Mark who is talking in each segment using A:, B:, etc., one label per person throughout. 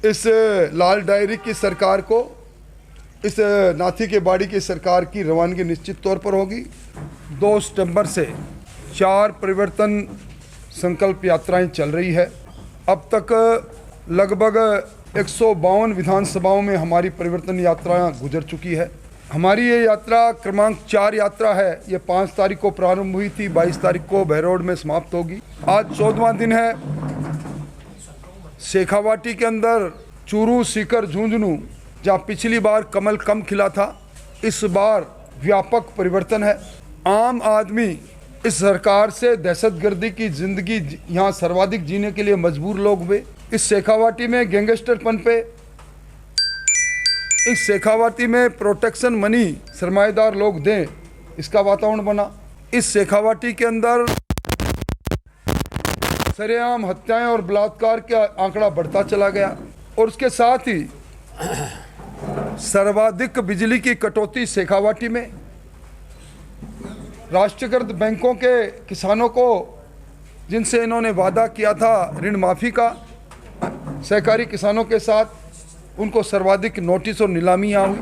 A: इस लाल डायरी की सरकार को, इस नाथी के बाड़ी की सरकार की रवानगी निश्चित तौर पर होगी। 2 सितंबर से 4 परिवर्तन संकल्प यात्राएं चल रही है। अब तक लगभग 152 विधानसभाओं में हमारी परिवर्तन यात्रा गुजर चुकी है। हमारी ये यात्रा क्रमांक 4 यात्रा है। ये 5 तारीख को प्रारंभ हुई थी, 22 तारीख को बहरोड में समाप्त होगी। आज 14वां दिन है। शेखावाटी के अंदर चूरू, सीकर, झुंझुनू, जहाँ पिछली बार कमल कम खिला था, इस बार व्यापक परिवर्तन है। आम आदमी इस सरकार से दहशतगर्दी की जिंदगी यहाँ सर्वाधिक जीने के लिए मजबूर लोग हुए। इस शेखावाटी में गैंगस्टर पनपे, इस शेखावाटी में प्रोटेक्शन मनी सरमाएदार लोग दें, इसका वातावरण बना। इस शेखावाटी के अंदर सरेआम हत्याएं और बलात्कार का आंकड़ा बढ़ता चला गया और उसके साथ ही सर्वाधिक बिजली की कटौती शेखावाटी में। राष्ट्रीयकृत बैंकों के किसानों को, जिनसे इन्होंने वादा किया था ऋण माफ़ी का, सहकारी किसानों के साथ, उनको सर्वाधिक नोटिस और नीलामी यहाँ हुई।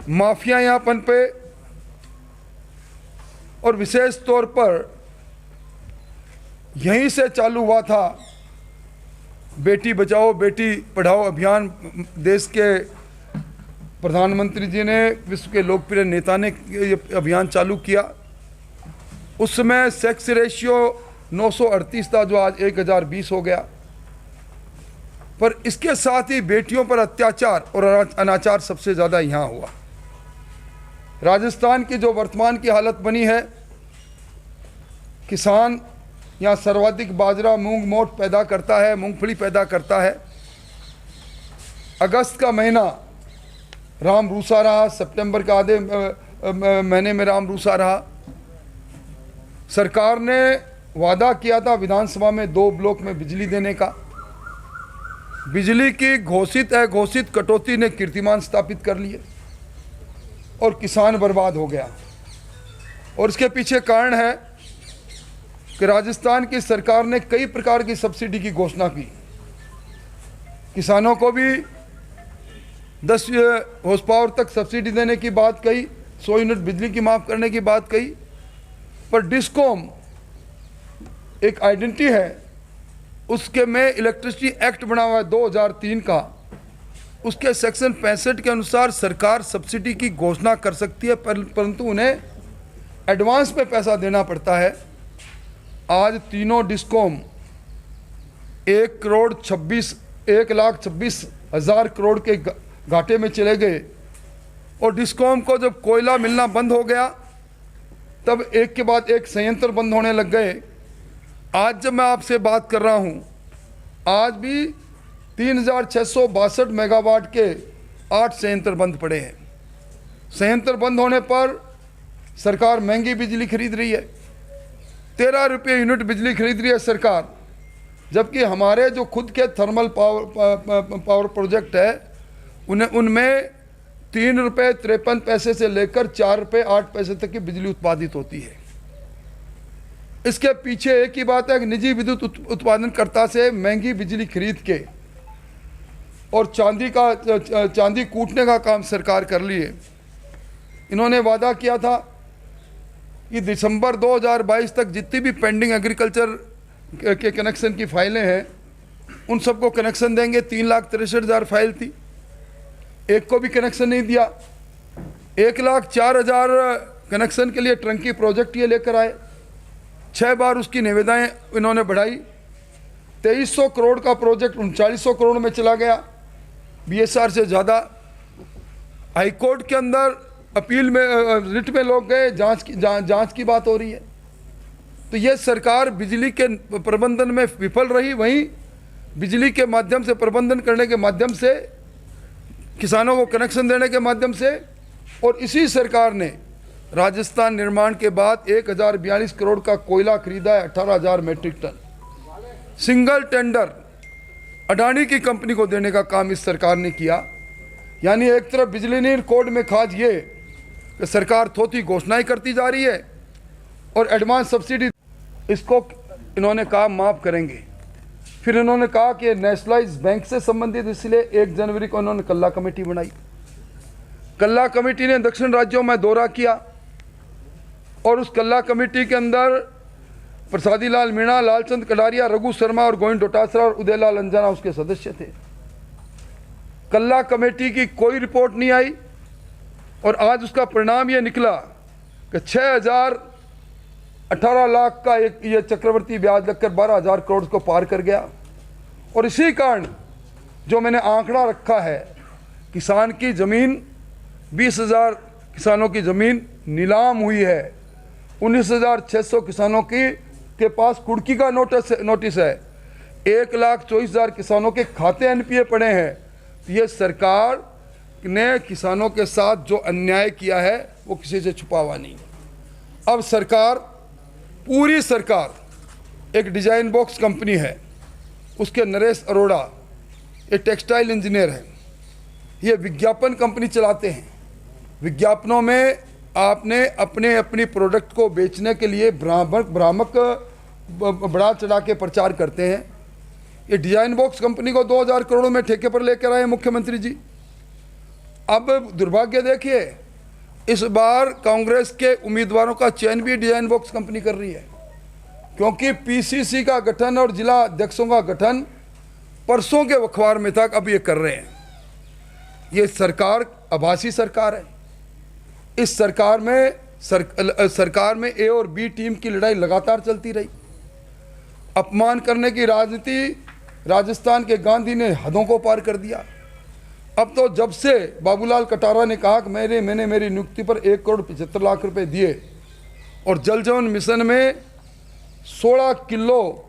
A: माफिया यहाँ पनपे और विशेष तौर पर यहीं से चालू हुआ था बेटी बचाओ बेटी पढ़ाओ अभियान। देश के प्रधानमंत्री जी ने, विश्व के लोकप्रिय नेता ने ये अभियान चालू किया। उस समय सेक्स रेशियो 938 था, जो आज 1020 हो गया। पर इसके साथ ही बेटियों पर अत्याचार और अनाचार सबसे ज़्यादा यहाँ हुआ। राजस्थान की जो वर्तमान की हालत बनी है, किसान यहाँ सर्वाधिक बाजरा, मूंग, मोठ पैदा करता है, मूंगफली पैदा करता है। अगस्त का महीना राम रूसा रहा, सितंबर का आधे महीने में राम रूसा रहा। सरकार ने वादा किया था विधानसभा में 2 ब्लॉक में बिजली देने का। बिजली की घोषित अघोषित कटौती ने कीर्तिमान स्थापित कर लिए और किसान बर्बाद हो गया। और इसके पीछे कारण है कि राजस्थान की सरकार ने कई प्रकार की सब्सिडी की घोषणा की। किसानों को भी 10 हॉर्स पावर तक सब्सिडी देने की बात कही, 100 यूनिट बिजली की माफ़ करने की बात कही। पर डिस्कॉम एक आइडेंटिटी है, उसके में इलेक्ट्रिसिटी एक्ट बना हुआ है 2003 का। उसके सेक्शन 65 के अनुसार सरकार सब्सिडी की घोषणा कर सकती है, परंतु उन्हें एडवांस में पैसा देना पड़ता है। आज तीनों डिस्कॉम 1,26,000 करोड़ के घाटे में चले गए। और डिस्कॉम को जब कोयला मिलना बंद हो गया, तब एक के बाद एक संयंत्र बंद होने लग गए। आज जब मैं आपसे बात कर रहा हूं, आज भी 3662 मेगावाट के 8 संयंत्र बंद पड़े हैं। संयंत्र बंद होने पर सरकार महंगी बिजली खरीद रही है, 13 रुपये यूनिट बिजली खरीद रही है सरकार। जबकि हमारे जो खुद के थर्मल पावर प्रोजेक्ट है, उनमें 3 रुपये 53 पैसे से लेकर 4 रुपये 8 पैसे तक की बिजली उत्पादित होती है। इसके पीछे एक ही बात है कि निजी विद्युत उत्पादनकर्ता से महंगी बिजली खरीद के और चांदी कूटने का काम सरकार कर ली है। इन्होंने वादा किया था कि दिसंबर 2022 तक जितनी भी पेंडिंग एग्रीकल्चर के कनेक्शन की फाइलें हैं, उन सबको कनेक्शन देंगे। 3,63,000 फाइल थी, एक को भी कनेक्शन नहीं दिया। 1,04,000 कनेक्शन के लिए ट्रंकी प्रोजेक्ट ये लेकर आए, 6 बार उसकी निविदाएं इन्होंने बढ़ाई। 2300 करोड़ का प्रोजेक्ट 3900 करोड़ में चला गया, बीएसआर से ज़्यादा। हाईकोर्ट के अंदर अपील में, रिट में लोग गए, जांच की बात हो रही है। तो ये सरकार बिजली के प्रबंधन में विफल रही। वहीं बिजली के माध्यम से, प्रबंधन करने के माध्यम से, किसानों को कनेक्शन देने के माध्यम से, और इसी सरकार ने राजस्थान निर्माण के बाद 1042 करोड़ का कोयला खरीदा है, 18,000 metric ton. Single tender Adani की कंपनी को देने का काम इस सरकार ने किया। यानी एक तरफ बिजली नहीं, कोर्ट में खाज ये कि सरकार थोथी घोषणाएं करती जा रही है और एडवांस सब्सिडी, इसको इन्होंने कहा माफ़ करेंगे। फिर इन्होंने कहा कि नेशनलाइज बैंक से संबंधित, इसलिए 1 जनवरी को इन्होंने कल्ला कमेटी बनाई। कल्ला कमेटी ने दक्षिण राज्यों में दौरा किया और उस कल्ला कमेटी के अंदर प्रसादी लाल मीणा, लालचंद कटारिया, रघु शर्मा और गोविंद डोटासरा और उदयलाल अंजना उसके सदस्य थे। कल्ला कमेटी की कोई रिपोर्ट नहीं आई और आज उसका परिणाम ये निकला कि 18 लाख का एक ये चक्रवर्ती ब्याज लगकर 12,000 करोड़ को पार कर गया। और इसी कारण जो मैंने आंकड़ा रखा है, किसान की ज़मीन 20,000 किसानों की ज़मीन नीलाम हुई है, 19,600 किसानों के पास कुर्की का नोटिस है, 1,24,000 किसानों के खाते एनपीए पड़े हैं। तो ये सरकार ने किसानों के साथ जो अन्याय किया है वो किसी से छुपा हुआ नहीं। अब सरकार, पूरी सरकार, एक डिजाइन बॉक्स कंपनी है, उसके नरेश अरोड़ा ये टेक्सटाइल इंजीनियर है, ये विज्ञापन कंपनी चलाते हैं। विज्ञापनों में आपने अपनी प्रोडक्ट को बेचने के लिए भ्रामक बढ़ा चढ़ा के प्रचार करते हैं। ये डिजाइन बॉक्स कंपनी को 2,000 करोड़ में ठेके पर लेकर आए मुख्यमंत्री जी। अब दुर्भाग्य देखिए, इस बार कांग्रेस के उम्मीदवारों का चयन भी डिजाइन बॉक्स कंपनी कर रही है, क्योंकि पीसीसी का गठन और जिला अध्यक्षों का गठन परसों के अखबार में था, अब ये कर रहे हैं। ये सरकार आभासी सरकार है। इस सरकार में ए और बी टीम की लड़ाई लगातार चलती रही। अपमान करने की राजनीति राजस्थान के गांधी ने हदों को पार कर दिया। अब तो जब से बाबूलाल कटारा ने कहा कि मैंने मेरी नियुक्ति पर 1,75,00,000 रुपए दिए और जल जीवन मिशन में 16 किलो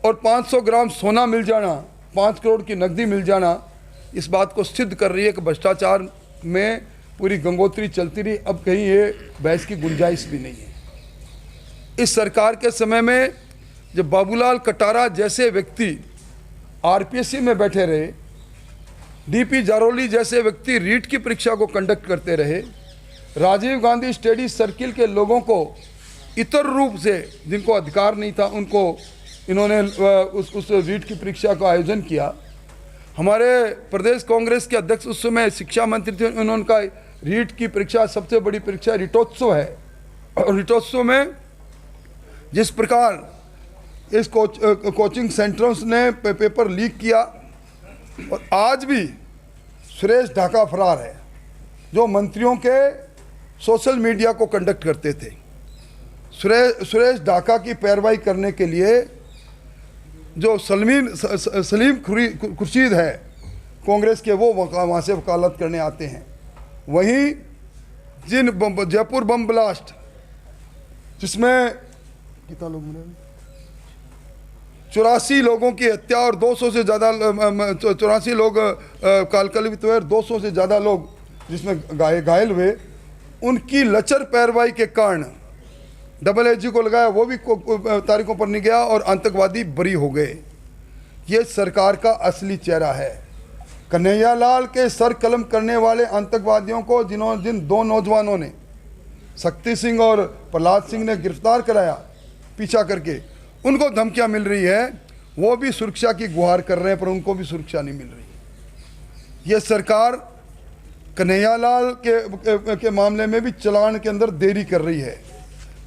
A: और 500 ग्राम सोना मिल जाना, 5 करोड़ की नकदी मिल जाना, इस बात को सिद्ध कर रही है कि भ्रष्टाचार में पूरी गंगोत्री चलती रही। अब कहीं ये बहस की गुंजाइश भी नहीं है। इस सरकार के समय में जब बाबूलाल कटारा जैसे व्यक्ति आरपीएससी में बैठे रहे, डीपी जारोली जैसे व्यक्ति रीट की परीक्षा को कंडक्ट करते रहे, राजीव गांधी स्टडी सर्किल के लोगों को इतर रूप से जिनको अधिकार नहीं था उनको इन्होंने उस रीट की परीक्षा का आयोजन किया। हमारे प्रदेश कांग्रेस के अध्यक्ष उस समय शिक्षा मंत्री थे, उन्होंने कहा रीट की परीक्षा सबसे बड़ी परीक्षा रीटोत्सव है। और रीटोत्सव में जिस प्रकार इस कोचिंग सेंटरों ने पेपर लीक किया, और आज भी सुरेश ढाका फरार है जो मंत्रियों के सोशल मीडिया को कंडक्ट करते थे। सुरेश ढाका की पैरवाई करने के लिए जो सलीम खुर्शीद है कांग्रेस के, वो वहाँ से वकालत करने आते हैं। वहीं जयपुर बम ब्लास्ट जिसमें कितना लोग मरे, 84 लोगों की हत्या और 200 से ज़्यादा 84 लोग कालकलवित हुए और 200 से ज़्यादा लोग जिसमें घायल हुए, उनकी लचर पैरवाई के कारण AAG को लगाया, वो भी तारीखों पर नहीं गया और आतंकवादी बरी हो गए। ये सरकार का असली चेहरा है। कन्हैया लाल के सर कलम करने वाले आतंकवादियों को जिन 2 नौजवानों ने, शक्ति सिंह और प्रहलाद सिंह ने गिरफ्तार कराया पीछा करके, उनको धमकियां मिल रही है, वो भी सुरक्षा की गुहार कर रहे हैं पर उनको भी सुरक्षा नहीं मिल रही। ये सरकार कन्हैया लाल के मामले में भी चलान के अंदर देरी कर रही है।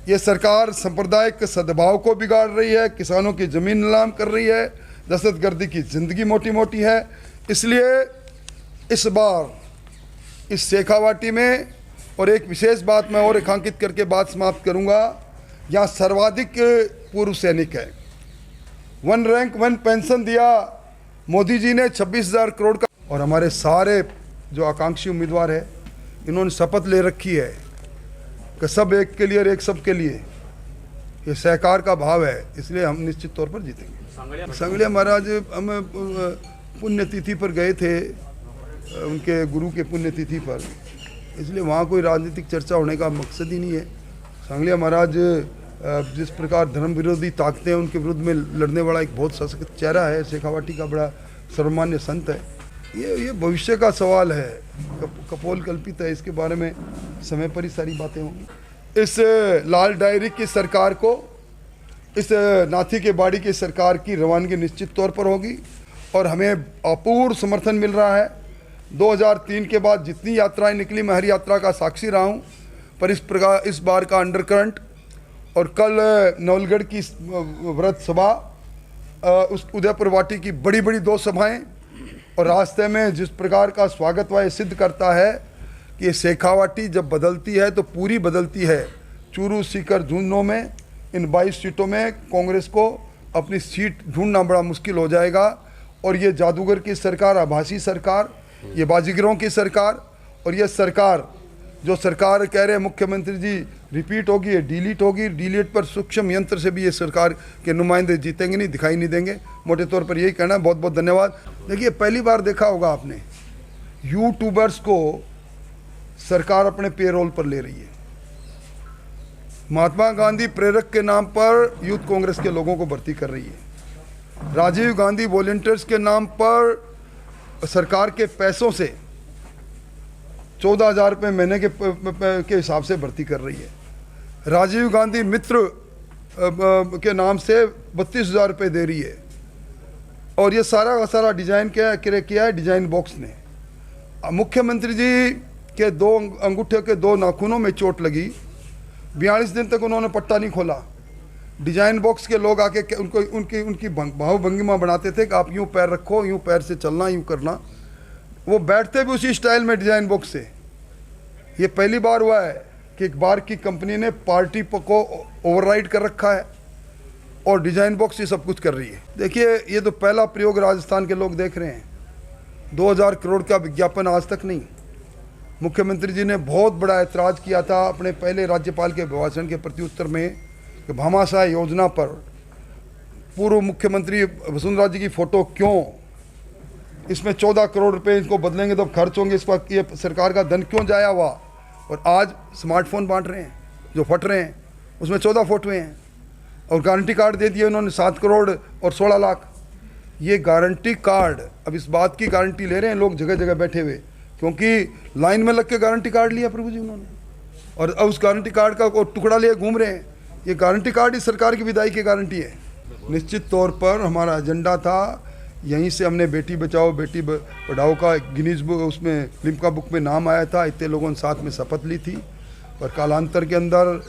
A: ये सरकार सांप्रदायिक सद्भाव को बिगाड़ रही है, किसानों की ज़मीन नीलाम कर रही है, दहशतगर्दी की ज़िंदगी मोटी मोटी है। इसलिए इस बार इस शेखावाटी में, और एक विशेष बात मैं और रेखांकित करके बात समाप्त करूंगा, यहाँ सर्वाधिक पूर्व सैनिक है। 1 रैंक 1 पेंशन दिया मोदी जी ने 26,000 करोड़ का। और हमारे सारे जो आकांक्षी उम्मीदवार है, इन्होंने शपथ ले रखी है कि सब एक के लिए और एक सब के लिए। ये सहकार का भाव है, इसलिए हम निश्चित तौर पर जीतेंगे। संगड़िया महाराज हम पुण्यतिथि पर गए थे, उनके गुरु के पुण्यतिथि पर, इसलिए वहाँ कोई राजनीतिक चर्चा होने का मकसद ही नहीं है। सांगलिया महाराज जिस प्रकार धर्म विरोधी ताकतें हैं उनके विरुद्ध में लड़ने वाला एक बहुत सशक्त चेहरा है, शेखावाटी का बड़ा सर्वमान्य संत है। ये भविष्य का सवाल है, कपोल कल्पित है, इसके बारे में समय पर ही सारी बातें होंगी। इस लाल डायरी की सरकार को इस नाथी के बाड़ी की सरकार की रवानगी निश्चित तौर पर होगी और हमें अपूर्व समर्थन मिल रहा है। 2003 के बाद जितनी यात्राएं निकली, मैं हर यात्रा का साक्षी रहा हूं, पर इस बार का अंडरकरंट और कल नवलगढ़ की व्रत सभा, उस उदयपुर वाटी की बड़ी बड़ी 2 सभाएं और रास्ते में जिस प्रकार का स्वागत हुआ, ये सिद्ध करता है कि शेखावाटी जब बदलती है तो पूरी बदलती है। चूरू, सीकर, झुंझुनू में इन 22 सीटों में कांग्रेस को अपनी सीट ढूंढना बड़ा मुश्किल हो जाएगा और ये जादूगर की सरकार, आभासी सरकार, ये बाजीगरों की सरकार और ये सरकार जो सरकार कह रहे हैं मुख्यमंत्री जी रिपीट होगी, ये डिलीट होगी। डिलीट पर सूक्ष्म यंत्र से भी ये सरकार के नुमाइंदे जीतेंगे नहीं, दिखाई नहीं देंगे। मोटे तौर पर यही कहना है। बहुत बहुत धन्यवाद। देखिए, पहली बार देखा होगा आपने, यूट्यूबर्स को सरकार अपने पेरोल पर ले रही है। महात्मा गांधी प्रेरक के नाम पर यूथ कांग्रेस के लोगों को भर्ती कर रही है। राजीव गांधी वॉलंटियर्स के नाम पर सरकार के पैसों से 14,000 रुपये महीने के हिसाब से भर्ती कर रही है। राजीव गांधी मित्र के नाम से 32,000 रुपये दे रही है और ये सारा का सारा डिजाइन किया है डिजाइन बॉक्स ने। मुख्यमंत्री जी के 2 अंगूठे के 2 नाखूनों में चोट लगी, 42 दिन तक उन्होंने पट्टा नहीं खोला। डिजाइन बॉक्स के लोग आके उनकी भावभंगिमा बनाते थे कि आप यूं पैर रखो, यूं पैर से चलना, यूं करना। वो बैठते भी उसी स्टाइल में डिजाइन बॉक्स से। ये पहली बार हुआ है कि एक बार की कंपनी ने पार्टी को ओवरराइड कर रखा है और डिजाइन बॉक्स ये सब कुछ कर रही है। देखिए, ये तो पहला प्रयोग राजस्थान के लोग देख रहे हैं। 2000 करोड़ का विज्ञापन आज तक नहीं। मुख्यमंत्री जी ने बहुत बड़ा ऐतराज़ किया था अपने पहले राज्यपाल के अभिभाषण के प्रत्युत्तर में कि भामाशाह योजना पर पूर्व मुख्यमंत्री वसुंधरा जी की फ़ोटो क्यों, इसमें 14 करोड़ रुपए इनको बदलेंगे तो खर्च होंगे, इस वक्त ये सरकार का धन क्यों जाया हुआ। और आज स्मार्टफोन बांट रहे हैं जो फट रहे हैं, उसमें 14 फोटोएँ हैं और गारंटी कार्ड दे दिए उन्होंने 7 करोड़ और 16 लाख। ये गारंटी कार्ड, अब इस बात की गारंटी ले रहे हैं लोग जगह जगह बैठे हुए, क्योंकि लाइन में लग के गारंटी कार्ड लिया प्रभु जी उन्होंने और अब उस गारंटी कार्ड का टुकड़ा लिए घूम रहे हैं। ये गारंटी कार्ड इस सरकार की विदाई की गारंटी है। निश्चित तौर पर हमारा एजेंडा था, यहीं से हमने बेटी बचाओ बेटी पढ़ाओ का गिनीज बुक, उसमें लिम्का बुक में नाम आया था। इतने लोगों ने साथ में शपथ ली थी, पर कालांतर के अंदर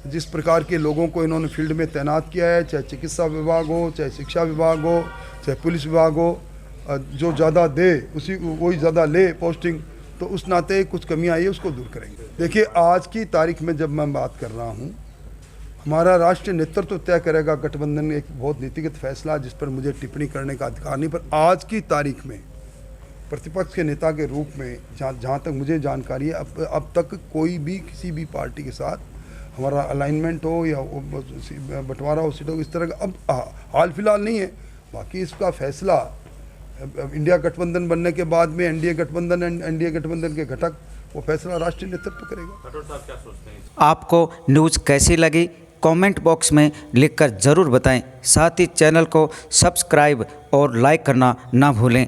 A: जिस प्रकार के लोगों को इन्होंने फील्ड में तैनात किया है, चाहे चिकित्सा विभाग हो, चाहे शिक्षा विभाग हो, चाहे पुलिस विभाग हो, जो ज़्यादा दे वही ज़्यादा ले पोस्टिंग, तो उस नाते कुछ कमी आई है, उसको दूर करेंगे। देखिए, आज की तारीख में जब मैं बात कर रहा हूँ, हमारा राष्ट्रीय नेतृत्व तय करेगा गठबंधन, एक बहुत नीतिगत फैसला जिस पर मुझे टिप्पणी करने का अधिकार नहीं। पर आज की तारीख में प्रतिपक्ष के नेता के रूप में जहाँ तक मुझे जानकारी है, अब तक कोई भी किसी भी पार्टी के साथ हमारा अलाइनमेंट हो या बंटवारा हो सीटों, इस तरह का अब हाल फिलहाल नहीं है। बाकी इसका फैसला इंडिया गठबंधन बनने के बाद में एनडीए गठबंधन के घटक, वो फैसला राष्ट्रीय नेतृत्व करेगा।
B: राठौड़ साहब क्या सोचते हैं?
C: आपको न्यूज़ कैसी लगी कमेंट बॉक्स में लिखकर ज़रूर बताएं। साथ ही चैनल को सब्सक्राइब और लाइक करना ना भूलें।